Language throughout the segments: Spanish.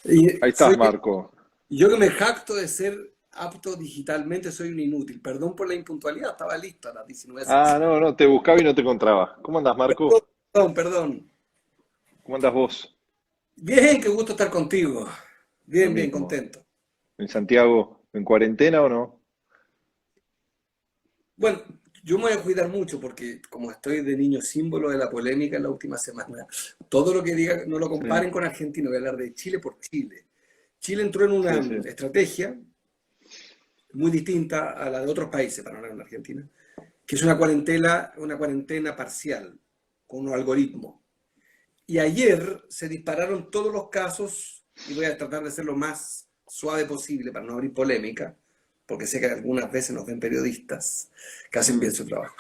Ahí Y estás, Marco. yo que me jacto de ser apto digitalmente, soy un inútil. Perdón por la impuntualidad, estaba listo a las 19:06. Ah, no, no, te buscaba y no te encontraba. ¿Cómo andás, Marco? Perdón, perdón. ¿Cómo andás vos? Bien, qué gusto estar contigo. Lo Bien, bien, mismo. contento. ¿En Santiago? ¿En cuarentena o no? Bueno, yo me voy a cuidar mucho porque como estoy de niño símbolo de la polémica en la última semana, todo lo que diga no lo Sí, comparen con Argentina, voy a hablar de Chile por Chile. Chile entró en una sí, sí. estrategia muy distinta a la de otros países, para no hablar de Argentina, que es una cuarentena parcial, con un algoritmo. Y ayer se dispararon todos los casos, y voy a tratar de ser lo más suave posible para no abrir polémica, porque sé que algunas veces nos ven periodistas que hacen bien su trabajo.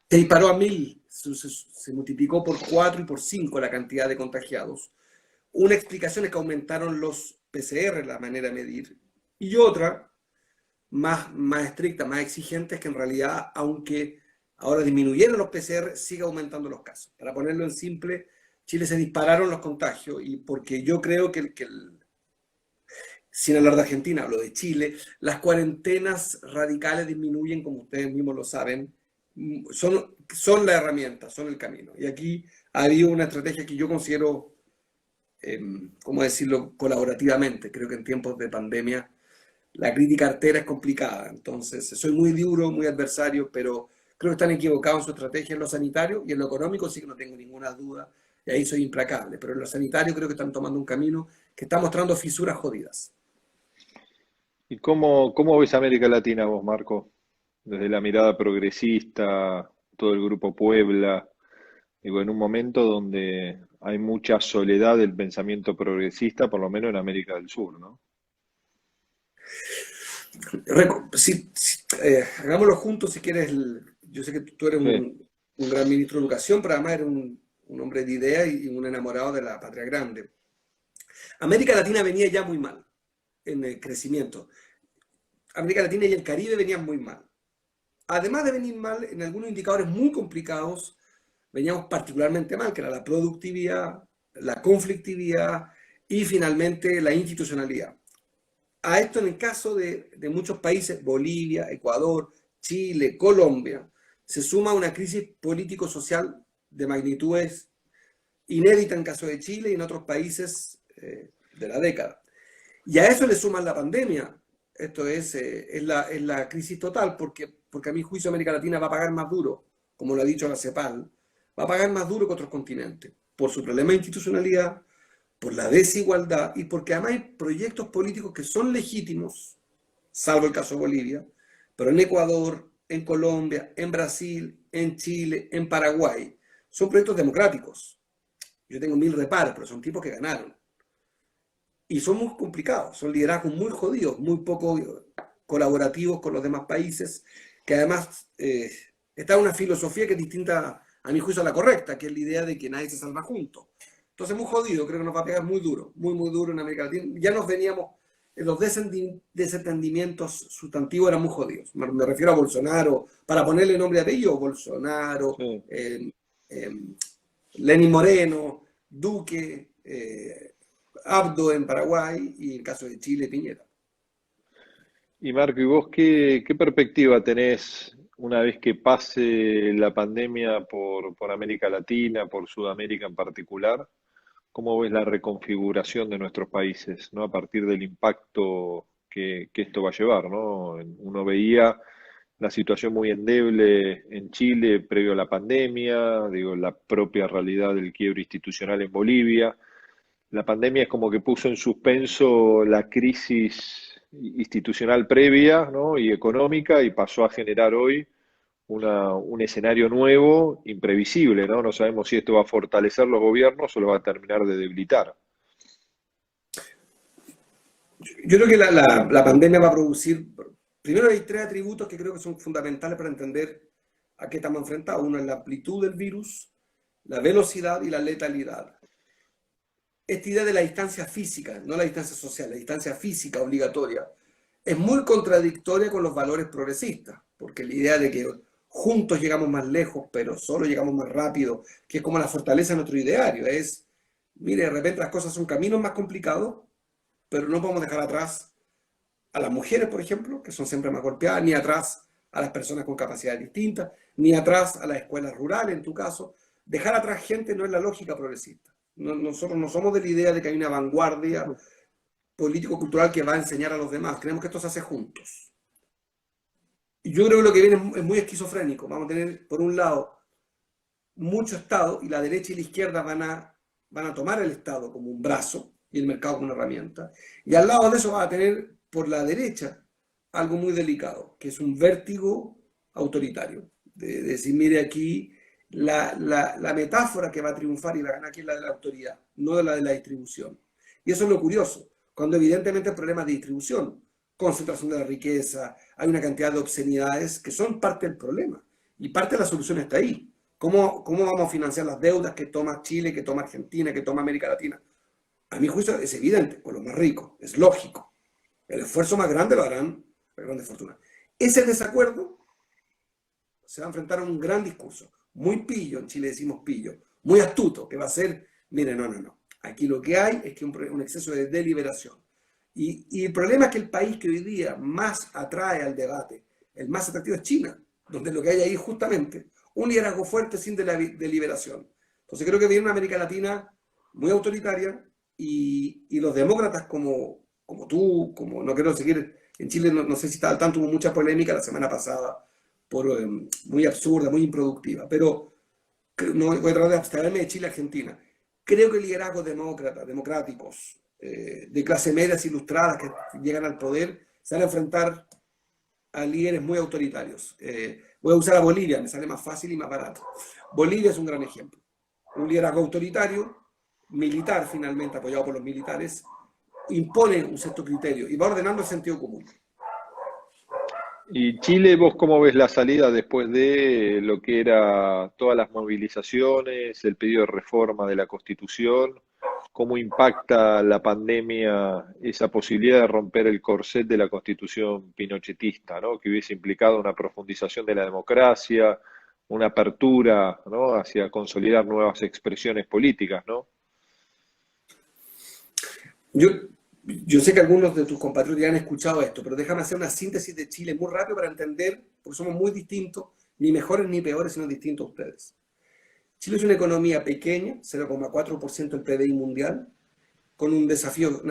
Se disparó a 1000, se multiplicó por 4 y por 5 la cantidad de contagiados. Una explicación es que aumentaron los PCR, la manera de medir, y otra más estricta, más exigente, es que en realidad, aunque ahora disminuyeron los PCR, sigue aumentando los casos. Para ponerlo en simple, Chile se dispararon los contagios y porque yo creo sin hablar de Argentina, hablo de Chile, las cuarentenas radicales disminuyen, como ustedes mismos lo saben, son la herramienta, son el camino. Y aquí ha habido una estrategia que yo considero, ¿cómo decirlo?, colaborativamente. Creo que en tiempos de pandemia la crítica artera es complicada, entonces soy muy duro, muy adversario, pero creo que están equivocados en su estrategia en lo sanitario y en lo económico sí que no tengo ninguna duda, y ahí soy implacable, pero en lo sanitario creo que están tomando un camino que está mostrando fisuras jodidas. ¿Y cómo ves América Latina vos, Marco? Desde la mirada progresista, todo el grupo Puebla, digo, en un momento donde hay mucha soledad del pensamiento progresista, por lo menos en América del Sur, ¿no? Hagámoslo juntos si quieres. Yo sé que tú eres Sí, un gran ministro de educación, pero además eres un hombre de idea y un enamorado de la patria grande. América Latina venía ya muy mal en el crecimiento. América Latina y el Caribe venían muy mal. Además de venir mal en algunos indicadores muy complicados, veníamos particularmente mal, que era la productividad, la conflictividad y finalmente la institucionalidad. A esto en el caso de muchos países, Bolivia, Ecuador, Chile, Colombia, se suma una crisis político-social de magnitudes inédita en caso de Chile y en otros países de la década. Y a eso le suman la pandemia. Esto es la crisis total, porque a mi juicio América Latina va a pagar más duro, como lo ha dicho la CEPAL, va a pagar más duro que otros continentes, por su problema de institucionalidad, por la desigualdad y porque además hay proyectos políticos que son legítimos, salvo el caso de Bolivia, pero en Ecuador, en Colombia, en Brasil, en Chile, en Paraguay, son proyectos democráticos. Yo tengo mil reparos, pero son tipos que ganaron. Y son muy complicados, son liderazgos muy jodidos, muy poco colaborativos con los demás países, que además está una filosofía que es distinta a mi juicio a la correcta, que es la idea de que nadie se salva juntos. Entonces, muy jodido, creo que nos va a pegar muy duro, muy, muy duro en América Latina. Ya nos veníamos, los desentendimientos sustantivos eran muy jodidos. Me refiero a Bolsonaro, para ponerle nombre a ellos, Bolsonaro, sí. eh, Lenín Moreno, Duque, Abdo en Paraguay y el caso de Chile, Piñera. Y Marco, ¿y vos qué perspectiva tenés una vez que pase la pandemia por América Latina, por Sudamérica en particular? ¿Cómo ves la reconfiguración de nuestros países, ¿no? A partir del impacto que esto va a llevar, ¿no? Uno veía la situación muy endeble en Chile previo a la pandemia, digo, la propia realidad del quiebre institucional en Bolivia. La pandemia es como que puso en suspenso la crisis institucional previa, ¿no? Y económica y pasó a generar hoy un escenario nuevo, imprevisible, ¿no? No sabemos si esto va a fortalecer los gobiernos o los va a terminar de debilitar. Yo creo que la pandemia va a producir, primero hay tres atributos que creo que son fundamentales para entender a qué estamos enfrentados. Uno es la amplitud del virus, la velocidad y la letalidad. Esta idea de la distancia física, no la distancia social, la distancia física obligatoria, es muy contradictoria con los valores progresistas, porque la idea de que juntos llegamos más lejos, pero solo llegamos más rápido, que es como la fortaleza de nuestro ideario, es, mire, de repente las cosas son caminos más complicados, pero no podemos dejar atrás a las mujeres, por ejemplo, que son siempre más golpeadas, ni atrás a las personas con capacidades distintas, ni atrás a las escuelas rurales, en tu caso. Dejar atrás gente no es la lógica progresista. Nosotros no somos de la idea de que hay una vanguardia político-cultural que va a enseñar a los demás. Creemos que esto se hace juntos. Y yo creo que lo que viene es muy esquizofrénico. Vamos a tener, por un lado, mucho Estado, y la derecha y la izquierda van a tomar el Estado como un brazo y el mercado como una herramienta. Y al lado de eso va a tener, por la derecha, algo muy delicado, que es un vértigo autoritario. De decir, mire aquí, la metáfora que va a triunfar y va a ganar aquí es la de la autoridad, no de la distribución. Y eso es lo curioso, cuando evidentemente hay problemas de distribución, concentración de la riqueza, hay una cantidad de obscenidades que son parte del problema. Y parte de la solución está ahí. ¿Cómo vamos a financiar las deudas que toma Chile, que toma Argentina, que toma América Latina? A mi juicio es evidente, con los más ricos, es lógico. El esfuerzo más grande lo harán las grandes fortunas. Ese desacuerdo se va a enfrentar a un gran discurso, muy pillo, en Chile decimos pillo, muy astuto, que va a ser, mire, no. Aquí lo que hay es que un exceso de deliberación. Y el problema es que el país que hoy día más atrae al debate, el más atractivo es China, donde lo que hay ahí justamente un liderazgo fuerte sin deliberación. Entonces creo que viene una América Latina muy autoritaria y los demócratas como tú, como no quiero seguir, en Chile no sé si está al tanto, hubo mucha polémica la semana pasada, muy absurda, muy improductiva, pero no voy a tratar de abstraerme de Chile Argentina. Creo que liderazgos democráticos, de clase medias ilustradas que llegan al poder, se van a enfrentar a líderes muy autoritarios. Voy a usar a Bolivia, me sale más fácil y más barato. Bolivia es un gran ejemplo. Un liderazgo autoritario, militar finalmente, apoyado por los militares, impone un cierto criterio y va ordenando el sentido común. Y Chile, ¿vos cómo ves la salida después de lo que era todas las movilizaciones, el pedido de reforma de la Constitución? ¿Cómo impacta la pandemia esa posibilidad de romper el corset de la Constitución pinochetista, ¿no? Que hubiese implicado una profundización de la democracia, una apertura, ¿no? Hacia consolidar nuevas expresiones políticas, ¿no? Yo sé que algunos de tus compatriotas ya han escuchado esto, pero déjame hacer una síntesis de Chile muy rápido para entender, porque somos muy distintos, ni mejores ni peores, sino distintos a ustedes. Chile es una economía pequeña, 0,4% del PBI mundial, con un desafío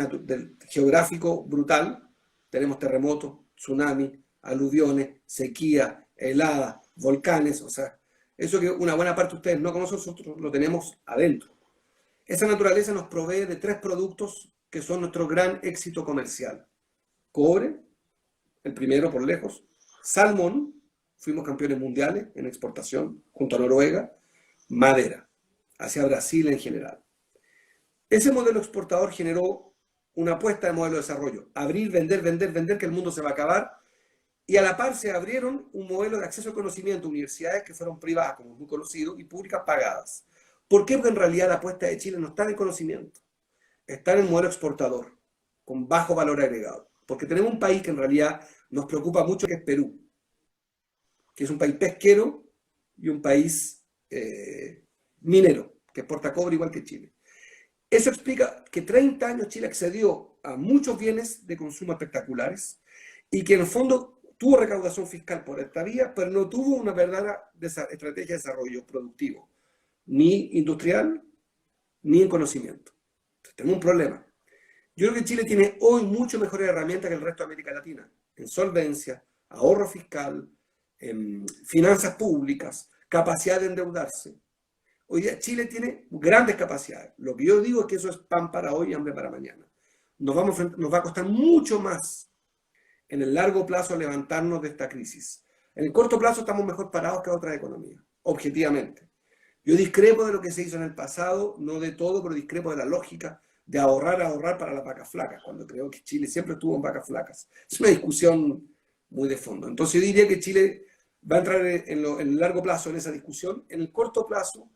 geográfico brutal. Tenemos terremotos, tsunamis, aluviones, sequía, helada, volcanes, o sea, eso que una buena parte de ustedes no conocen, nosotros lo tenemos adentro. Esa naturaleza nos provee de 3 productos que son nuestro gran éxito comercial. Cobre, el primero por lejos. Salmón, fuimos campeones mundiales en exportación junto a Noruega. Madera, hacia Brasil en general. Ese modelo exportador generó una apuesta de modelo de desarrollo. Abrir, vender, que el mundo se va a acabar. Y a la par se abrieron un modelo de acceso al conocimiento, universidades que fueron privadas, como es muy conocido, y públicas pagadas. ¿Por qué? Porque en realidad la apuesta de Chile no está en el conocimiento, está en el modelo exportador, con bajo valor agregado. Porque tenemos un país que en realidad nos preocupa mucho, que es Perú, que es un país pesquero y un país minero, que exporta cobre igual que Chile. Eso explica que 30 años Chile accedió a muchos bienes de consumo espectaculares y que en el fondo tuvo recaudación fiscal por esta vía, pero no tuvo una verdadera estrategia de desarrollo productivo, ni industrial, ni en conocimiento. Entonces, tenemos un problema. Yo creo que Chile tiene hoy mucho mejores herramientas que el resto de América Latina, en solvencia, ahorro fiscal, en finanzas públicas, capacidad de endeudarse. Hoy día Chile tiene grandes capacidades. Lo que yo digo es que eso es pan para hoy y hambre para mañana. Nos va a costar mucho más en el largo plazo levantarnos de esta crisis. En el corto plazo estamos mejor parados que otras economías, objetivamente. Yo discrepo de lo que se hizo en el pasado, no de todo, pero discrepo de la lógica de ahorrar para las vacas flacas, cuando creo que Chile siempre estuvo en vacas flacas. Es una discusión muy de fondo. Entonces yo diría que Chile va a entrar en el largo plazo en esa discusión. En el corto plazo,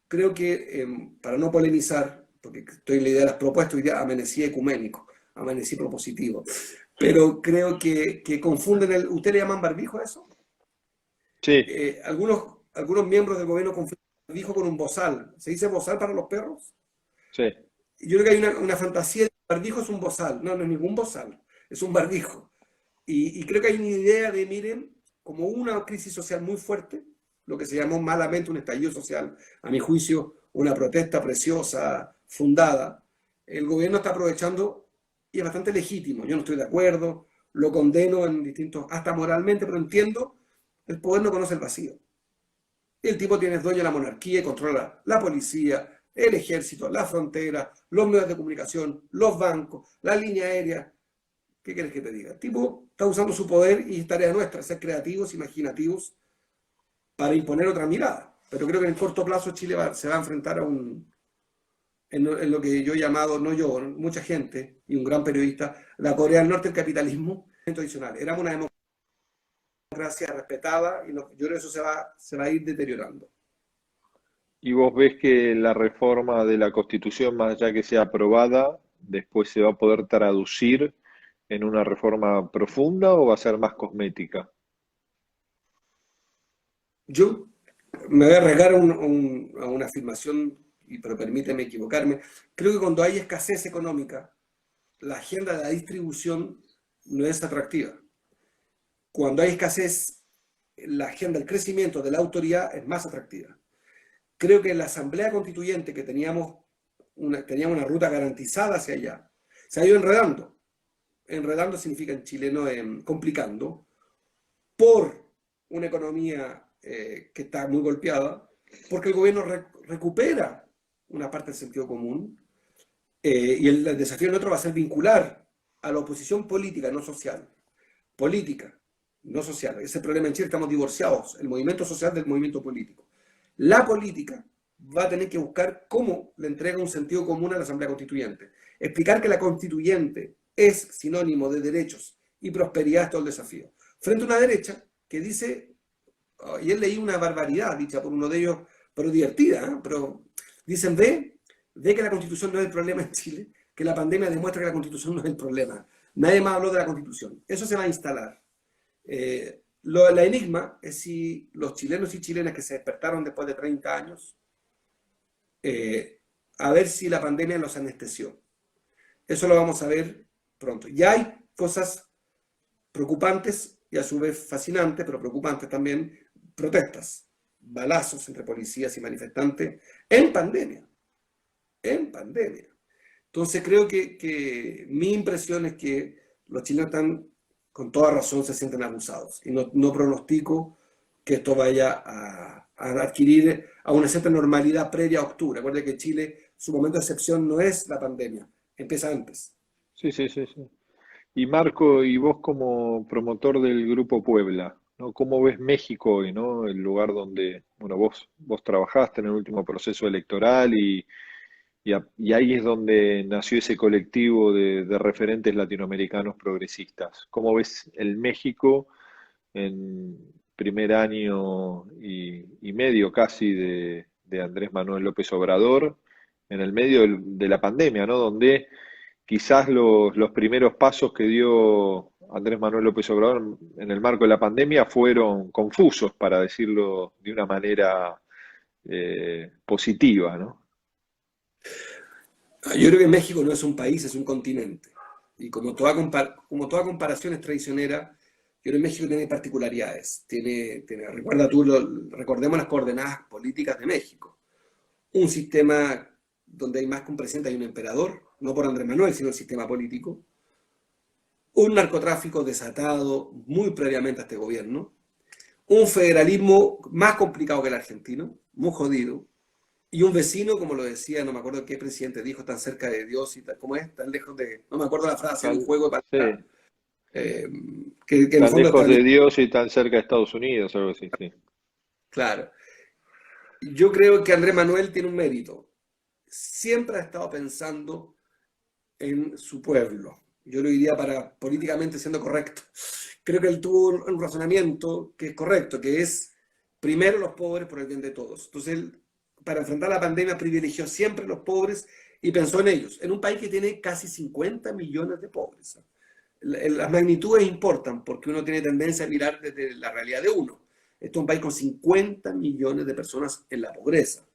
creo que, para no polemizar, porque estoy en la idea de las propuestas, hoy día amanecí ecuménico, amanecí propositivo, pero creo que confunden ¿Usted le llaman barbijo a eso? Sí, Algunos miembros del gobierno confunden barbijo con un bozal. ¿Se dice bozal para los perros? sí. Yo creo que hay una fantasía barbijo es un bozal. No, no es ningún bozal, es un barbijo. Y creo que hay una idea de, miren, como una crisis social muy fuerte, lo que se llamó malamente un estallido social, a mi juicio, una protesta preciosa, fundada, el gobierno está aprovechando y es bastante legítimo. Yo no estoy de acuerdo, lo condeno en distintos, hasta moralmente, pero entiendo, el poder no conoce el vacío. El tipo tiene dueño de la monarquía y controla la policía, el ejército, la frontera, los medios de comunicación, los bancos, la línea aérea. ¿Qué quieres que te diga? El tipo está usando su poder y es tarea nuestra, ser creativos, imaginativos, para imponer otra mirada. Pero creo que en el corto plazo Chile se va a enfrentar a en lo que yo he llamado, no yo, mucha gente y un gran periodista, la Corea del Norte, el capitalismo tradicional. Éramos una democracia respetada y yo creo que eso se va a ir deteriorando. ¿Y vos ves que la reforma de la Constitución, más allá que sea aprobada, después se va a poder traducir en una reforma profunda o va a ser más cosmética? Yo me voy a arriesgar a una afirmación, pero permíteme equivocarme. Creo que cuando hay escasez económica, la agenda de la distribución no es atractiva. Cuando hay escasez, la agenda del crecimiento de la autoridad es más atractiva. Creo que en la Asamblea Constituyente, que teníamos una ruta garantizada hacia allá, se ha ido enredando. Enredando significa en chileno complicando, por una economía que está muy golpeada, porque el gobierno recupera una parte del sentido común, y el desafío nuestro va a ser vincular a la oposición política, no social. Política, no social. Ese problema en Chile, estamos divorciados, el movimiento social del movimiento político. La política va a tener que buscar cómo le entrega un sentido común a la Asamblea Constituyente. Explicar que la Constituyente es sinónimo de derechos y prosperidad es todo el desafío. Frente a una derecha que dice, y él leí una barbaridad dicha por uno de ellos, pero divertida, ¿eh? Pero dicen, ve que la Constitución no es el problema en Chile, que la pandemia demuestra que la Constitución no es el problema. Nadie más habló de la Constitución. Eso se va a instalar. La enigma es si los chilenos y chilenas que se despertaron después de 30 años, a ver si la pandemia los anestesió. Eso lo vamos a ver pronto. Ya hay cosas preocupantes y a su vez fascinantes, pero preocupantes también, protestas, balazos entre policías y manifestantes en pandemia. En pandemia. Entonces creo que mi impresión es que los chilenos están, con toda razón, se sienten abusados. Y no pronostico que esto vaya a adquirir a una cierta normalidad previa a octubre. Recuerde que Chile, su momento de excepción no es la pandemia, empieza antes. Sí, sí, sí, sí. Y Marco, y vos como promotor del Grupo Puebla, ¿no? ¿Cómo ves México hoy, ¿no? El lugar donde, bueno, vos trabajaste en el último proceso electoral y ahí es donde nació ese colectivo de referentes latinoamericanos progresistas. ¿Cómo ves el México en primer año y medio casi de Andrés Manuel López Obrador, en el medio de la pandemia, ¿no? Donde quizás los primeros pasos que dio Andrés Manuel López Obrador en el marco de la pandemia fueron confusos, para decirlo de una manera positiva, ¿no? Yo creo que México no es un país, es un continente. Y como toda comparación es traicionera, yo creo que México tiene particularidades. Recordemos las coordenadas políticas de México. Un sistema donde hay más que un presidente, hay un emperador, no por Andrés Manuel, sino el sistema político. Un narcotráfico desatado muy previamente a este gobierno. Un federalismo más complicado que el argentino, muy jodido. Y un vecino, como lo decía, no me acuerdo qué presidente dijo, tan cerca de Dios y tal, ¿cómo es? Tan lejos de, no me acuerdo la frase, en un Tan, juego de sí, palabras, eh, que en el tan fondo lejos está bien, de Dios y tan cerca de Estados Unidos, algo así, sí. claro. Yo creo que Andrés Manuel tiene un mérito. Siempre ha estado pensando en su pueblo. Yo lo diría para políticamente siendo correcto. Creo que él tuvo un razonamiento que es correcto, que es primero los pobres por el bien de todos. Entonces él, para enfrentar la pandemia, privilegió siempre los pobres y pensó en ellos, en un país que tiene casi 50 millones de pobres. Las magnitudes importan porque uno tiene tendencia a mirar desde la realidad de uno. Esto es un país con 50 millones de personas en la pobreza.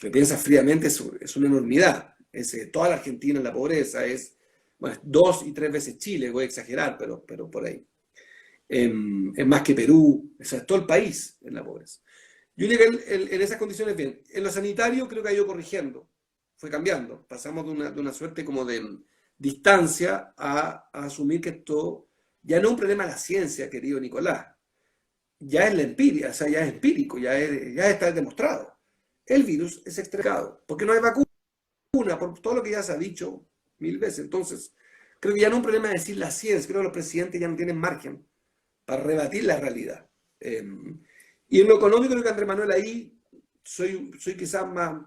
Lo piensas fríamente, es una enormidad. es toda la Argentina en la pobreza, es bueno, 2 y 3 veces Chile, voy a exagerar, pero por ahí. Es más que Perú, o sea, es todo el país en la pobreza. Yo diría que en esas condiciones bien. En lo sanitario creo que ha ido corrigiendo, fue cambiando. Pasamos de una suerte como de distancia a asumir que esto ya no es un problema de la ciencia, querido Nicolás, ya es la empiria, o sea, ya es empírico, ya está demostrado. El virus es extracado, porque no hay vacuna, por todo lo que ya se ha dicho 1000 veces. Entonces, creo que ya no es un problema de decir la ciencia, creo que los presidentes ya no tienen margen para rebatir la realidad. Y en lo económico, creo que Andrés Manuel ahí soy quizás más,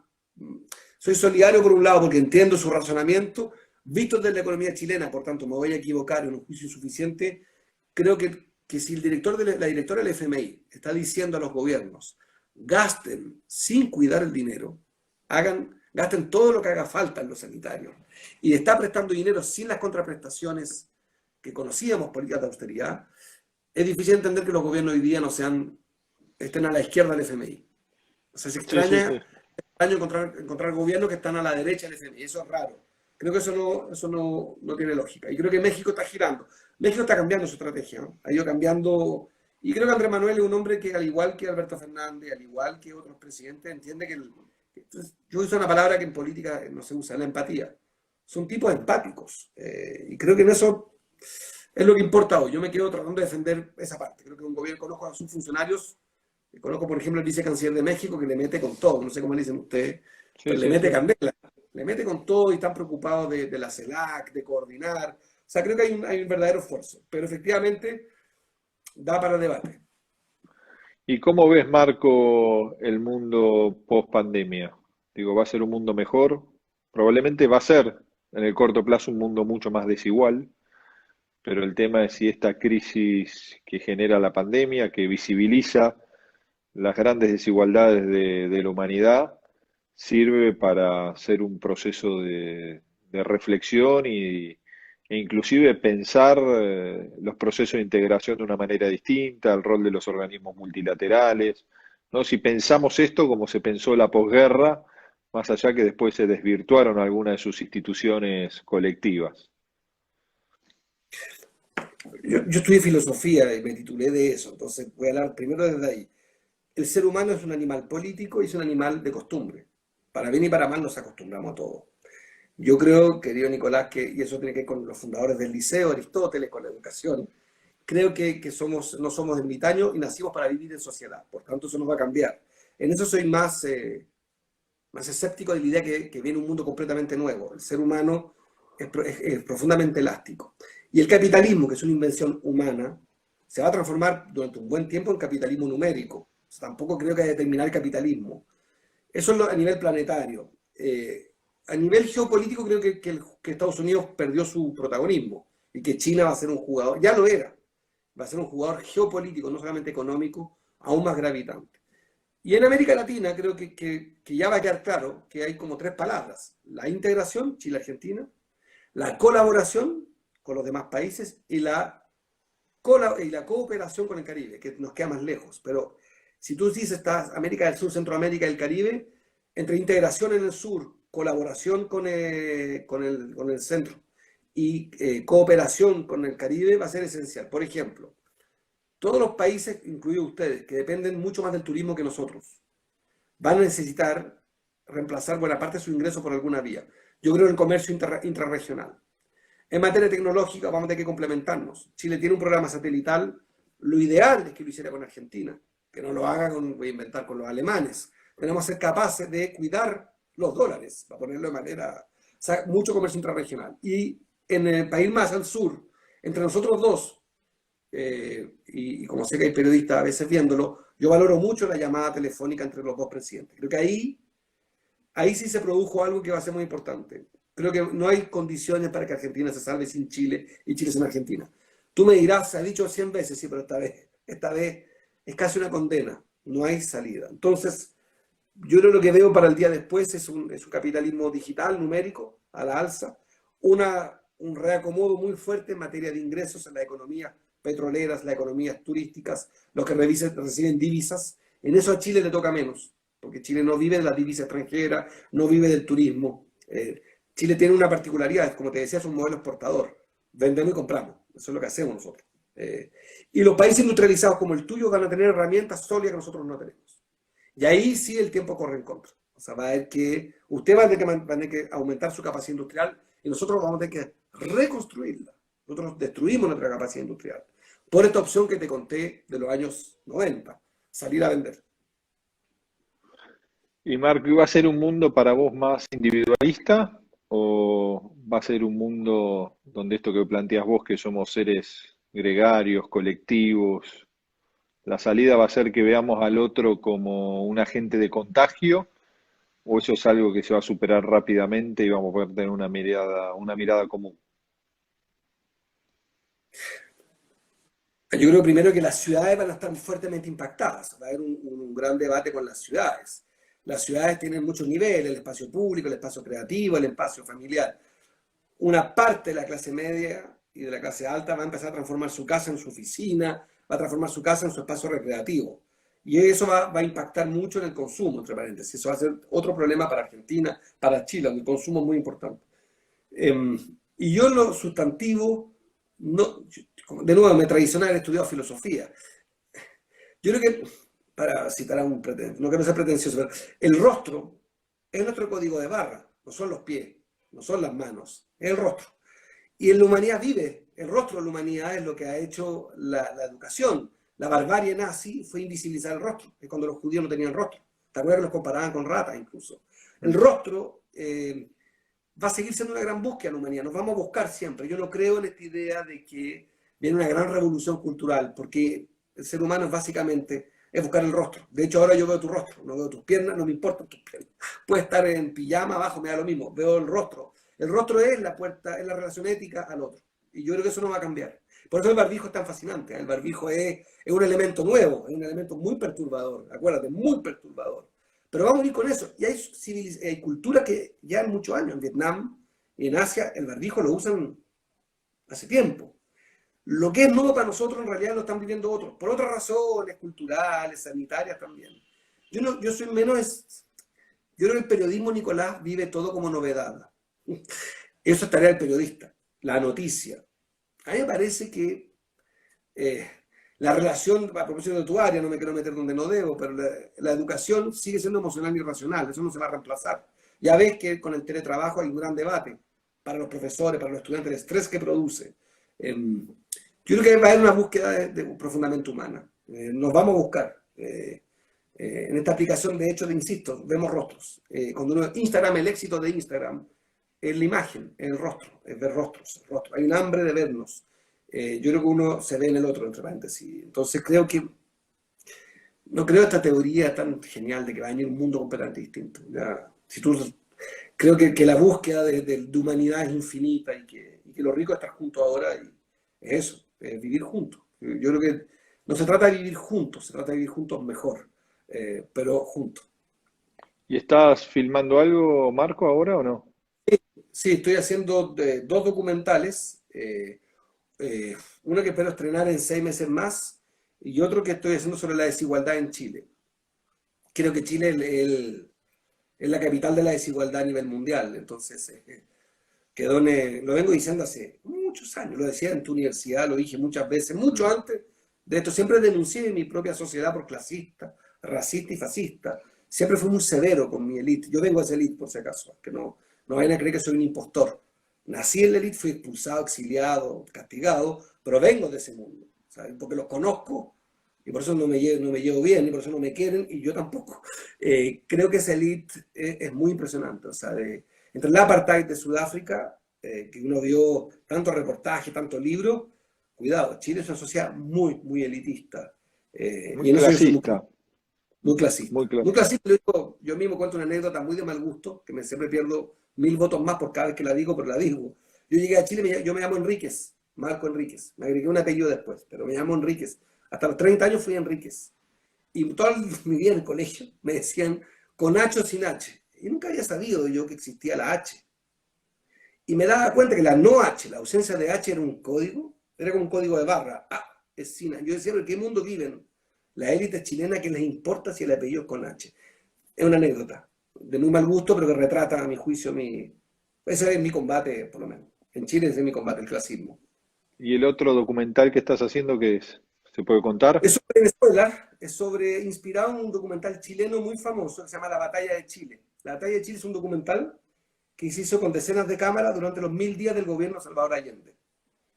soy solidario por un lado porque entiendo su razonamiento, visto desde la economía chilena, por tanto me voy a equivocar en un juicio insuficiente, creo que si la directora del FMI está diciendo a los gobiernos, gasten sin cuidar el dinero, gasten todo lo que haga falta en lo sanitario, y está prestando dinero sin las contraprestaciones que conocíamos, políticas de austeridad, es difícil entender que los gobiernos hoy día estén a la izquierda del FMI. O sea, se Sí, sí, extraña, sí. extraño encontrar gobiernos que están a la derecha del FMI. Eso es raro. Creo que eso no tiene lógica. Y creo que México está girando. México está cambiando su estrategia, ¿no? Ha ido cambiando. Y creo que Andrés Manuel es un hombre que, al igual que Alberto Fernández, al igual que otros presidentes, entiende yo uso una palabra que en política no se usa, la empatía. Son tipos empáticos. Y creo que en eso es lo que importa hoy. Yo me quedo tratando de defender esa parte. Creo que un gobierno, conozco a sus funcionarios, conozco por ejemplo el vicecanciller de México que le mete con todo, no sé cómo le dicen ustedes, Sí, pero le sí, mete sí. candela, le mete con todo y están preocupados de la CELAC, de coordinar. O sea, creo que hay un verdadero esfuerzo, pero efectivamente da para debate. ¿Y cómo ves, Marco, el mundo post pandemia? Digo, ¿va a ser un mundo mejor? Probablemente va a ser en el corto plazo un mundo mucho más desigual, pero el tema es si esta crisis que genera la pandemia, que visibiliza las grandes desigualdades de la humanidad, sirve para hacer un proceso de reflexión e inclusive pensar los procesos de integración de una manera distinta, el rol de los organismos multilaterales, ¿no? Si pensamos esto como se pensó la posguerra, más allá que después se desvirtuaron algunas de sus instituciones colectivas. Yo estudié filosofía y me titulé de eso, entonces voy a hablar primero desde ahí. El ser humano es un animal político y es un animal de costumbre. Para bien y para mal nos acostumbramos a todo. Yo creo, querido Nicolás, y eso tiene que ver con los fundadores del liceo, Aristóteles, con la educación, creo que no somos ermitaños y nacimos para vivir en sociedad, por tanto eso nos va a cambiar. En eso soy más escéptico de la idea que viene un mundo completamente nuevo. El ser humano es profundamente elástico. Y el capitalismo, que es una invención humana, se va a transformar durante un buen tiempo en capitalismo numérico. O sea, tampoco creo que haya de terminar el capitalismo. Eso es a nivel planetario. A nivel geopolítico creo que Estados Unidos perdió su protagonismo y que China va a ser un jugador, ya lo era, va a ser un jugador geopolítico, no solamente económico, aún más gravitante. Y en América Latina creo que ya va a quedar claro que hay como 3 palabras: la integración, Chile-Argentina, la colaboración con los demás países y la cooperación con el Caribe, que nos queda más lejos. Pero si tú dices, estás América del Sur, Centroamérica y el Caribe, entre integración en el sur, colaboración con el centro y cooperación con el Caribe va a ser esencial. Por ejemplo, todos los países, incluidos ustedes, que dependen mucho más del turismo que nosotros, van a necesitar reemplazar buena parte de su ingreso por alguna vía. Yo creo en el comercio intrarregional. En materia tecnológica vamos a tener que complementarnos. Chile tiene un programa satelital, lo ideal es que lo hiciera con Argentina, que no lo haga voy a inventar, con los alemanes. Tenemos que ser capaces de cuidar los dólares, para ponerlo de manera, o sea, mucho comercio intrarregional. Y en el país más al sur, entre nosotros dos, y como sé que hay periodistas a veces viéndolo, yo valoro mucho la llamada telefónica entre los dos presidentes. Creo que ahí sí se produjo algo que va a ser muy importante. Creo que no hay condiciones para que Argentina se salve sin Chile y Chile sin Argentina. Tú me dirás, se ha dicho 100 veces, sí, pero esta vez es casi una condena. No hay salida. Entonces, yo creo que lo que veo para el día después es un capitalismo digital, numérico, a la alza, un reacomodo muy fuerte en materia de ingresos en las economías petroleras, las economías turísticas, los que reciben divisas. En eso a Chile le toca menos, porque Chile no vive de la divisa extranjera, no vive del turismo. Chile tiene una particularidad, como te decía, es un modelo exportador. Vendemos y compramos. Eso es lo que hacemos nosotros. Y los países industrializados como el tuyo van a tener herramientas sólidas que nosotros no tenemos. Y ahí sí el tiempo corre en contra. O sea, va a haber que, usted va a tener que aumentar su capacidad industrial y nosotros vamos a tener que reconstruirla. Nosotros destruimos nuestra capacidad industrial por esta opción que te conté de los años 90, salir a vender. Y Marco, ¿iba a ser un mundo para vos más individualista o va a ser un mundo donde esto que planteas vos, que somos seres gregarios, colectivos, la salida va a ser que veamos al otro como un agente de contagio o eso es algo que se va a superar rápidamente y vamos a poder tener una mirada común? Yo creo primero que las ciudades van a estar fuertemente impactadas. Va a haber un gran debate con las ciudades. Las ciudades tienen muchos niveles, el espacio público, el espacio creativo, el espacio familiar. Una parte de la clase media y de la clase alta va a empezar a transformar su casa en su oficina, va a transformar su casa en su espacio recreativo. Y eso va a impactar mucho en el consumo, entre paréntesis. Eso va a ser otro problema para Argentina, para Chile, donde el consumo es muy importante. Y yo lo sustantivo, no, de nuevo, me tradicional he estudiado filosofía. Yo creo que, para citar a un pretencioso, no quiero ser pretencioso, pero el rostro es nuestro código de barra, no son los pies, no son las manos, es el rostro. Y en la humanidad vive, el rostro de la humanidad es lo que ha hecho la educación. La barbarie nazi fue invisibilizar el rostro, es cuando los judíos no tenían rostro. ¿Te acuerdas que los comparaban con ratas incluso? El rostro va a seguir siendo una gran búsqueda en la humanidad, nos vamos a buscar siempre. Yo no creo en esta idea de que viene una gran revolución cultural, porque el ser humano es básicamente es buscar el rostro. De hecho, ahora yo veo tu rostro, no veo tus piernas, no me importan tus piernas. Puedes estar en pijama abajo, me da lo mismo, veo el rostro. El rostro es la puerta, es la relación ética al otro. Y yo creo que eso no va a cambiar. Por eso el barbijo es tan fascinante. El barbijo es un elemento nuevo, es un elemento muy perturbador, acuérdate, muy perturbador. Pero vamos a ir con eso. Y hay culturas que ya en muchos años, en Vietnam y en Asia, el barbijo lo usan hace tiempo. Lo que es nuevo para nosotros en realidad lo están viviendo otros, por otras razones, culturales, sanitarias también. Yo soy menos... Yo creo que el periodismo, Nicolás, vive todo como novedad. Eso es tarea del periodista, la noticia. A mí me parece que la relación, a propósito de tu área, no me quiero meter donde no debo, pero la educación sigue siendo emocional y racional, eso no se va a reemplazar. Ya ves que con el teletrabajo hay un gran debate para los profesores, para los estudiantes, el estrés que produce. Yo creo que va a haber una búsqueda profundamente humana. Nos vamos a buscar. En esta aplicación, de hecho, insisto, vemos rostros. Cuando uno Instagram, el éxito de Instagram es la imagen, es el rostro, es ver rostros, rostros. Hay un hambre de vernos. Yo creo que uno se ve en el otro, entre paréntesis. Entonces creo que, no creo esta teoría tan genial de que va a venir un mundo completamente distinto. Ya, creo que la búsqueda de humanidad es infinita y que lo rico es estar juntos ahora y es eso, es vivir juntos. Yo creo que no se trata de vivir juntos, se trata de vivir juntos mejor, pero juntos. ¿Y estás filmando algo, Marco, ahora o no? Sí, estoy haciendo dos documentales, uno que espero estrenar en 6 meses más y otro que estoy haciendo sobre la desigualdad en Chile. Creo que Chile es la capital de la desigualdad a nivel mundial, entonces lo vengo diciendo hace muchos años, lo decía en tu universidad, lo dije muchas veces, mucho Mm. antes de esto, siempre denuncié mi propia sociedad por clasista, racista y fascista, siempre fui muy severo con mi élite, yo vengo de esa élite por si acaso, que no vayan a creer que soy un impostor, nací en la élite, fui expulsado, exiliado, castigado, pero vengo de ese mundo, ¿sabes? Porque los conozco y por eso no me llevo bien y por eso no me quieren y yo tampoco. Creo que esa élite es muy impresionante, o sea, entre el apartheid de Sudáfrica, que uno vio tantos reportajes, tantos libros, cuidado, Chile es una sociedad muy, muy elitista. Muy Y en eso yo soy clasista, muy clasista. muy Muy clasista. clasista, yo mismo cuento una anécdota muy de mal gusto, que siempre pierdo 1000 votos más por cada vez que la digo, pero la digo. Yo llegué a Chile, yo me llamo Enríquez, Marco Enríquez. Me agregué un apellido después, pero me llamo Enríquez. Hasta los 30 años fui Enríquez. Y toda mi vida en el colegio me decían con H o sin H. Y nunca había sabido yo que existía la H. Y me daba cuenta que la no H, la ausencia de H era un código, era como un código de barra. Ah, es sin H. Yo decía, ¿en qué mundo viven la élite chilena que les importa si el apellido es con H? Es una anécdota de muy mal gusto, pero que retrata, a mi juicio, mi Ese es mi combate, por lo menos. En Chile ese es mi combate, el clasismo. ¿Y el otro documental que estás haciendo qué es? ¿Se puede contar? Es sobre Venezuela, es sobre, inspirado en un documental chileno muy famoso que se llama La Batalla de Chile. La Batalla de Chile es un documental que se hizo con decenas de cámaras durante los 1000 días del gobierno de Salvador Allende.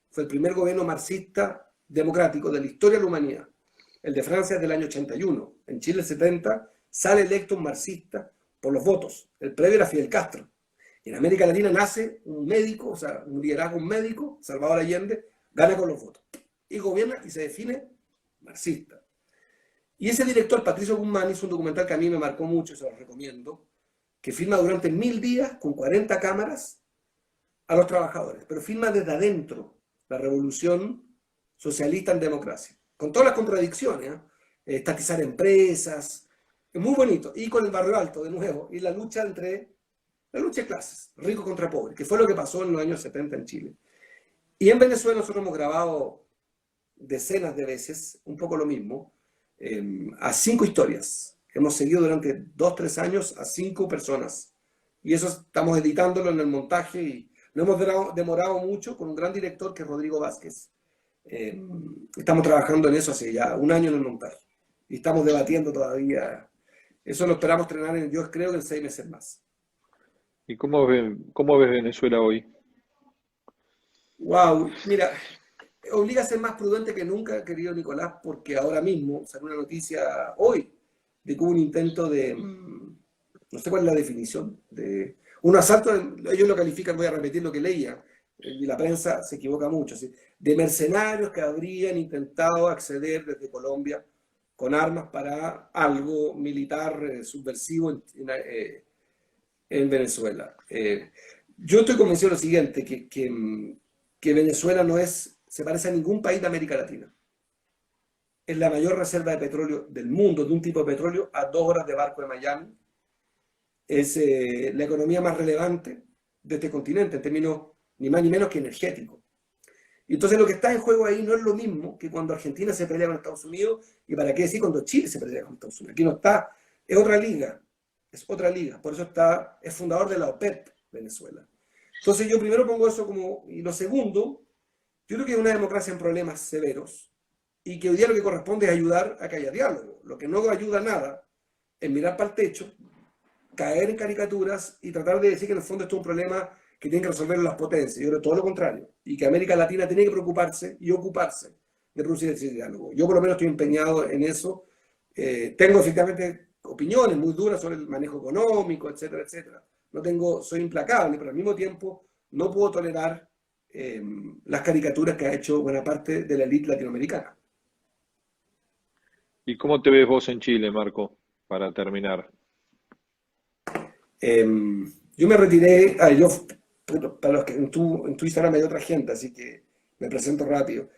Fue el primer gobierno marxista democrático de la historia de la humanidad. El de Francia es del año 81. En Chile, el 70, sale electo un marxista por los votos. El previo era Fidel Castro. En América Latina nace un médico, o sea, un liderazgo, un médico, Salvador Allende, gana con los votos. Y gobierna y se define marxista. Y ese director, Patricio Guzmán, hizo un documental que a mí me marcó mucho, se lo recomiendo, que filma durante 1000 días con 40 cámaras a los trabajadores, pero filma desde adentro la revolución socialista en democracia, con todas las contradicciones, ¿eh? Estatizar empresas, es muy bonito, y con el barrio alto de nuevo, y la lucha de clases, rico contra pobre, que fue lo que pasó en los años 70 en Chile. Y en Venezuela nosotros hemos grabado decenas de veces, un poco lo mismo, a 5 historias. Hemos seguido durante 2, 3 años a 5 personas. Y eso estamos editándolo en el montaje y no hemos demorado mucho con un gran director que es Rodrigo Vázquez. Estamos trabajando en eso hace ya un año en el montaje. Y estamos debatiendo todavía. Eso lo esperamos estrenar, yo creo que en 6 meses más. ¿Y cómo ves Venezuela hoy? Wow, mira, obliga a ser más prudente que nunca, querido Nicolás, porque ahora mismo salió una noticia hoy de que hubo un intento de, no sé cuál es la definición, de un asalto, ellos lo califican, voy a repetir lo que leía, y la prensa se equivoca mucho, ¿sí? De mercenarios que habrían intentado acceder desde Colombia con armas para algo militar subversivo en Venezuela. Yo estoy convencido de lo siguiente, que Venezuela no es, se parece a ningún país de América Latina. Es la mayor reserva de petróleo del mundo, de un tipo de petróleo, a 2 horas de barco de Miami. Es la economía más relevante de este continente, en términos ni más ni menos que energéticos. Y entonces lo que está en juego ahí no es lo mismo que cuando Argentina se pelea con Estados Unidos, y para qué decir cuando Chile se pelea con Estados Unidos. Aquí no está, es otra liga, es otra liga. Por eso es fundador de la OPEP, Venezuela. Entonces yo primero pongo eso como, y lo segundo, yo creo que es una democracia en problemas severos, y que hoy día lo que corresponde es ayudar a que haya diálogo. Lo que no ayuda a nada es mirar para el techo, caer en caricaturas y tratar de decir que en el fondo esto es un problema que tienen que resolver las potencias. Yo creo todo lo contrario, y que América Latina tiene que preocuparse y ocuparse de producir ese diálogo. Yo por lo menos estoy empeñado en eso. Tengo efectivamente opiniones muy duras sobre el manejo económico, etcétera, etcétera. No tengo, soy implacable, pero al mismo tiempo no puedo tolerar las caricaturas que ha hecho buena parte de la élite latinoamericana. ¿Y cómo te ves vos en Chile, Marco? Para terminar. Eh, yo me retiré, para los que en tu Instagram hay otra gente, así que me presento rápido.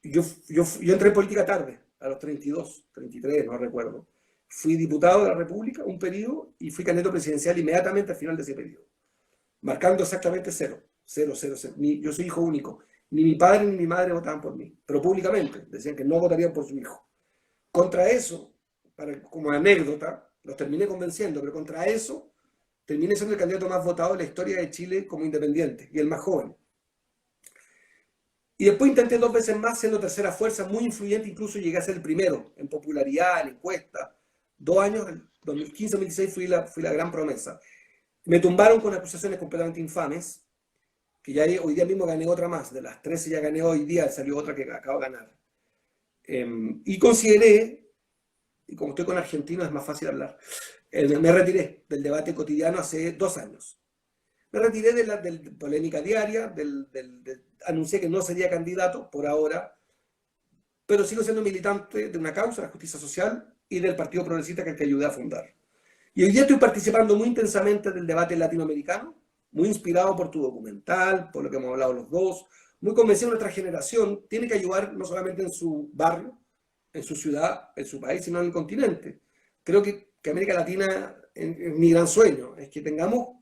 Yo entré en política tarde, a los 32, 33, no recuerdo. Fui diputado de la República un periodo y fui candidato presidencial inmediatamente al final de ese periodo, marcando exactamente cero, cero, cero, cero. Yo soy hijo único. Ni mi padre ni mi madre votaban por mí, pero públicamente decían que no votarían por su hijo. Contra eso, como anécdota, los terminé convenciendo, pero contra eso terminé siendo el candidato más votado de la historia de Chile como independiente y el más joven. Y después intenté 2 veces más siendo tercera fuerza, muy influyente, incluso llegué a ser el primero en popularidad, en encuesta. 2 años, en 2015-2016 fui la gran promesa. Me tumbaron con acusaciones completamente infames, que ya hoy día mismo gané otra más, de las 13 ya gané hoy día, salió otra que acabo de ganar. Y consideré, y como estoy con argentinos es más fácil hablar, me retiré del debate cotidiano hace 2 años. Me retiré de la polémica diaria, anuncié que no sería candidato por ahora, pero sigo siendo militante de una causa, la justicia social, y del Partido Progresista que ayudé a fundar. Y hoy día estoy participando muy intensamente del debate latinoamericano, muy inspirado por tu documental, por lo que hemos hablado los dos, muy convencido de nuestra generación tiene que ayudar no solamente en su barrio, en su ciudad, en su país, sino en el continente. Creo que América Latina, es mi gran sueño, es que tengamos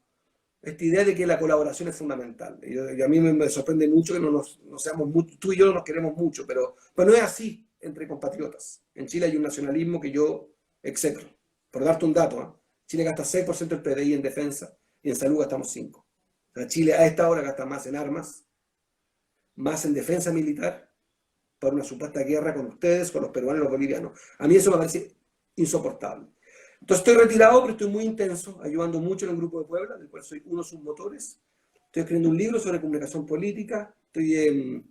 esta idea de que la colaboración es fundamental. Y a mí me sorprende mucho que no seamos mucho, tú y yo no nos queremos mucho, pero no es así entre compatriotas. En Chile hay un nacionalismo que yo execro. Por darte un dato, Chile gasta 6% del PDI en defensa y en salud gastamos 5. O sea, Chile a esta hora gasta más en armas, más en defensa militar, por una supuesta guerra con ustedes, con los peruanos y los bolivianos. A mí eso me parece insoportable. Entonces estoy retirado, pero estoy muy intenso, ayudando mucho en el Grupo de Puebla, del cual soy uno de sus motores. Estoy escribiendo un libro sobre comunicación política, estoy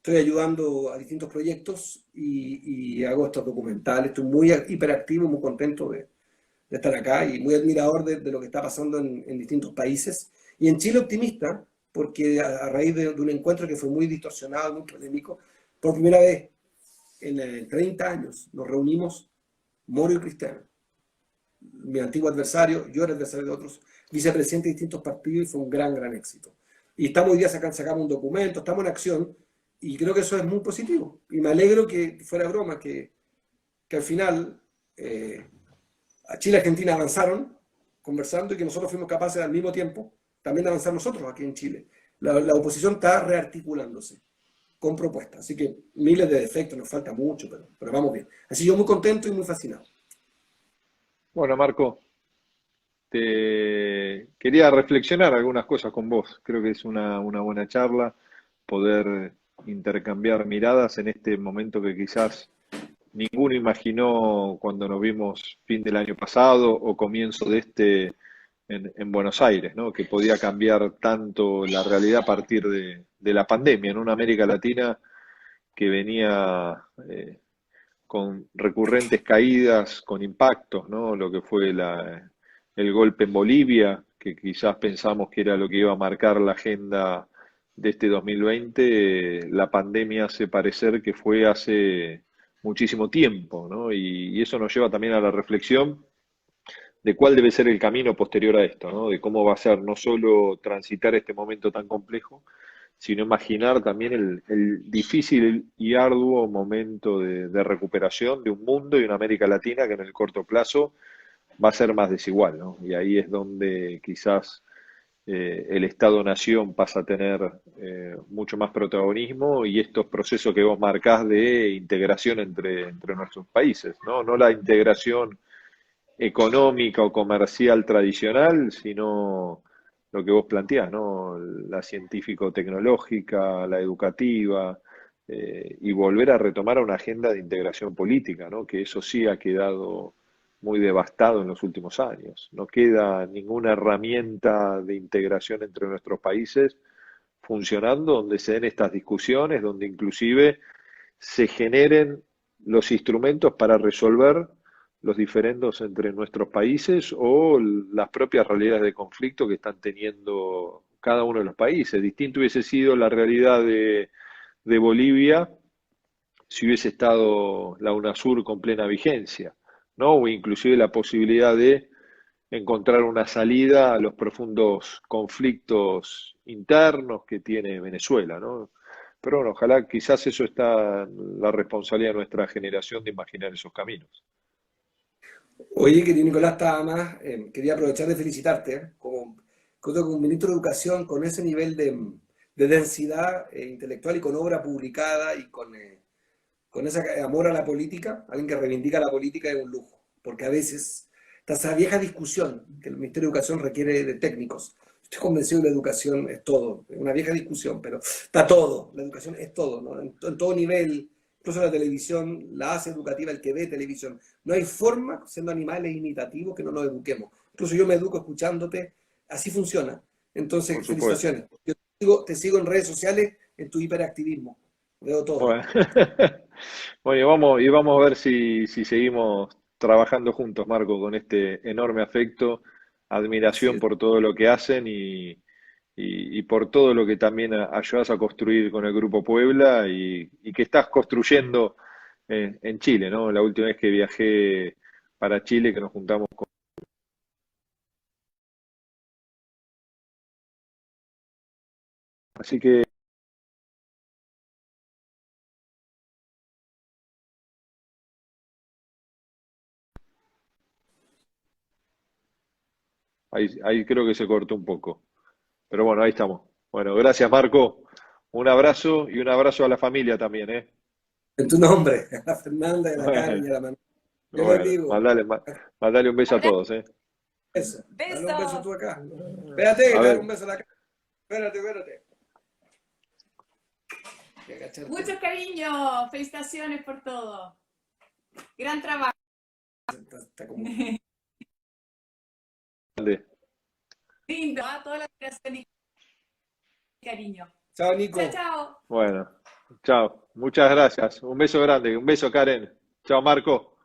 ayudando a distintos proyectos y hago estos documentales. Estoy muy hiperactivo, muy contento de estar acá y muy admirador de lo que está pasando en distintos países. Y en Chile optimista, porque a raíz de un encuentro que fue muy distorsionado, muy polémico, por primera vez en 30 años nos reunimos Moro y Cristiano, mi antiguo adversario, yo era adversario de otros vicepresidentes de distintos partidos y fue un gran éxito. Y estamos hoy día sacamos un documento, estamos en acción y creo que eso es muy positivo. Y me alegro que fuera broma, que al final a Chile y Argentina avanzaron conversando y que nosotros fuimos capaces al mismo tiempo también de avanzar nosotros aquí en Chile. La oposición está rearticulándose con propuestas. Así que miles de defectos, nos falta mucho, pero vamos bien. Así yo muy contento y muy fascinado. Bueno, Marco, te quería reflexionar algunas cosas con vos. Creo que es una buena charla poder intercambiar miradas en este momento que quizás ninguno imaginó cuando nos vimos fin del año pasado o comienzo de este en Buenos Aires, ¿no? Que podía cambiar tanto la realidad a partir de la pandemia en una América Latina que venía con recurrentes caídas, con impactos, ¿no? Lo que fue el golpe en Bolivia, que quizás pensamos que era lo que iba a marcar la agenda de este 2020, la pandemia hace parecer que fue hace muchísimo tiempo, ¿no? Y eso nos lleva también a la reflexión de cuál debe ser el camino posterior a esto, ¿no? De cómo va a ser no solo transitar este momento tan complejo, sino imaginar también el difícil y arduo momento de recuperación de un mundo y una América Latina que en el corto plazo va a ser más desigual, ¿no? Y ahí es donde quizás el Estado-Nación pasa a tener mucho más protagonismo y estos procesos que vos marcás de integración entre nuestros países, ¿no? No la integración económica o comercial tradicional, sino lo que vos planteás, ¿no? La científico-tecnológica, la educativa, y volver a retomar una agenda de integración política, ¿no? Que eso sí ha quedado muy devastado en los últimos años. No queda ninguna herramienta de integración entre nuestros países funcionando donde se den estas discusiones, donde inclusive se generen los instrumentos para resolver los diferendos entre nuestros países o las propias realidades de conflicto que están teniendo cada uno de los países. Distinto hubiese sido la realidad de Bolivia si hubiese estado la UNASUR con plena vigencia, ¿no? O inclusive la posibilidad de encontrar una salida a los profundos conflictos internos que tiene Venezuela, ¿no? Pero bueno, ojalá quizás eso está en la responsabilidad de nuestra generación de imaginar esos caminos. Oye, querido Nicolás, estaba más, quería aprovechar de felicitarte, como ministro de Educación, con ese nivel de densidad intelectual y con obra publicada y con ese amor a la política. Alguien que reivindica la política es un lujo, porque a veces está esa vieja discusión que el Ministerio de Educación requiere de técnicos. Estoy convencido que la educación es todo, es una vieja discusión, pero está todo, la educación es todo, ¿no? En todo nivel, incluso la televisión la hace educativa el que ve televisión. No hay forma, siendo animales imitativos, que no nos eduquemos. Incluso yo me educo escuchándote, así funciona. Por Entonces, supuesto. felicitaciones. Yo te sigo en redes sociales en tu hiperactivismo. Veo todo. Bueno, bueno, y vamos a ver si seguimos trabajando juntos, Marco, con este enorme afecto, Así admiración es. por todo lo que hacen y por todo lo que también ayudas a construir con el Grupo Puebla y que estás construyendo en Chile, ¿no? La última vez que viajé para Chile, que nos juntamos con... Así que ahí creo que se cortó un poco. Pero bueno, ahí estamos. Bueno, gracias, Marco. Un abrazo y un abrazo a la familia también, ¿eh? En tu nombre, a la Fernanda, a la Karen y a la Manuela. Yo les Bueno, digo, mandale un beso a todos, ¿eh? Eso. Dale un beso Beso. tú acá. Espérate, A dale ver, un beso a la cara. Espérate. Voy a agacharte. Muchos cariños. Felicitaciones por todo. Gran trabajo. Está como... grande. Lindo. A toda la admiración y cariño. Chao, Nico. Chao, chao. Bueno, chao. Muchas gracias. Un beso grande. Un beso, Karen. Chao, Marco.